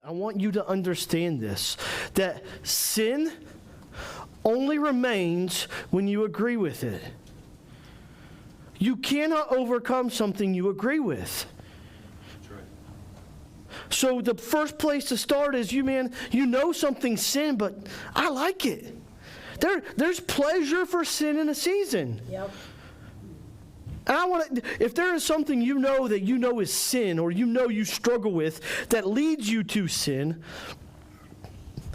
I want you to understand this, that sin only remains when you agree with it. You cannot overcome something you agree with. That's right. So the first place to start is you know something's sin, but I like it. There's pleasure for sin in a season. Yep. And if there is something that you know is sin, or you struggle with that leads you to sin,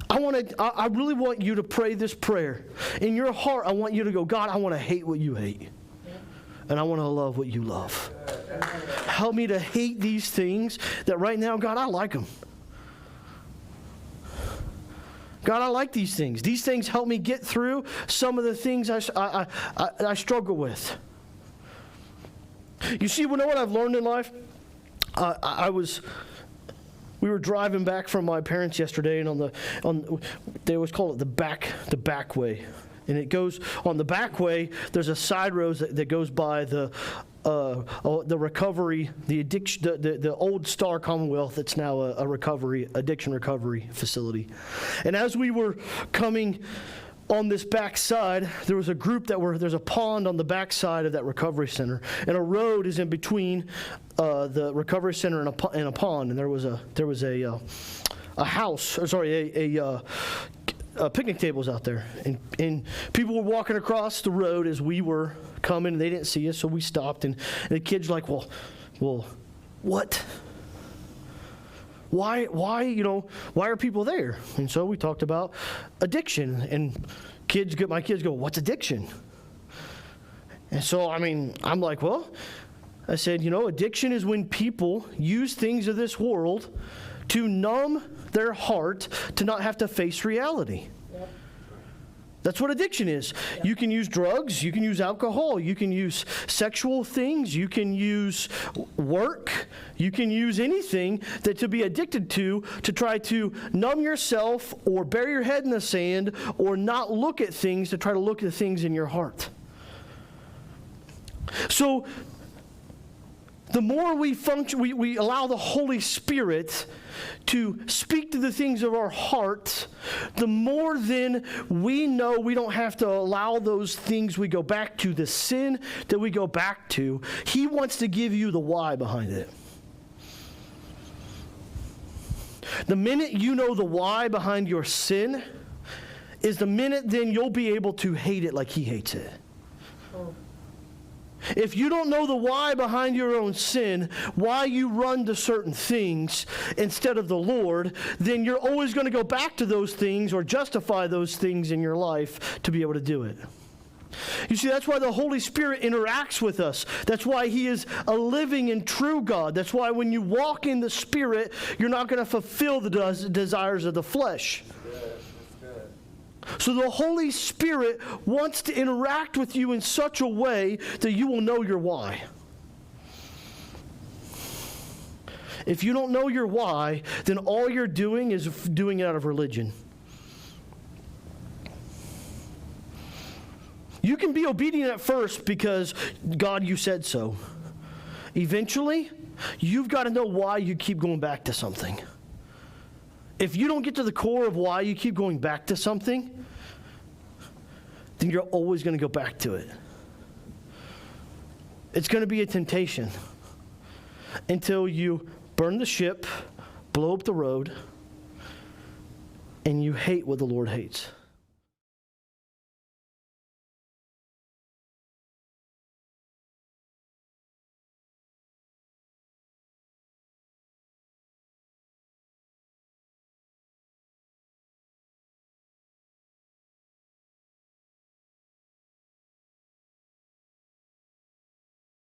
I really want you to pray this prayer. In your heart, I want you to go, God, I want to hate what you hate. And I want to love what you love. Help me to hate these things that right now, God, I like them. God, I like these things. These things help me get through some of the things I struggle with. You see, what I've learned in life? We were driving back from my parents yesterday, and they always call it the back way. And it goes on the back way. There's a side road that goes by the recovery, the addiction, the old Star Commonwealth. That's now a addiction recovery facility. And as we were coming on this back side, there was a group there's a pond on the back side of that recovery center, and a road is in between the recovery center and a pond. And there was a house, picnic tables out there, and people were walking across the road as we were coming, and they didn't see us, so we stopped, and the kids were like, well, what? Why are people there? And so we talked about addiction, and my kids go, what's addiction? And so, I'm like, I said, addiction is when people use things of this world to numb their heart to not have to face reality. Yep. That's what addiction is. Yep. You can use drugs, you can use alcohol, you can use sexual things, you can use work, you can use anything to be addicted to try to numb yourself or bury your head in the sand or not look at things, to try to look at things in your heart. So the more we function, we allow the Holy Spirit to speak to the things of our heart, the more then we know we don't have to allow those things we go back to, the sin that we go back to. He wants to give you the why behind it. The minute you know the why behind your sin is the minute then you'll be able to hate it like He hates it. Oh. If you don't know the why behind your own sin, why you run to certain things instead of the Lord, then you're always going to go back to those things or justify those things in your life to be able to do it. You see, that's why the Holy Spirit interacts with us. That's why He is a living and true God. That's why when you walk in the Spirit, you're not going to fulfill the desires of the flesh. So the Holy Spirit wants to interact with you in such a way that you will know your why. If you don't know your why, then all you're doing is doing it out of religion. You can be obedient at first because, God, you said so. Eventually, you've got to know why you keep going back to something. If you don't get to the core of why you keep going back to something, then you're always going to go back to it. It's going to be a temptation until you burn the ship, blow up the road, and you hate what the Lord hates.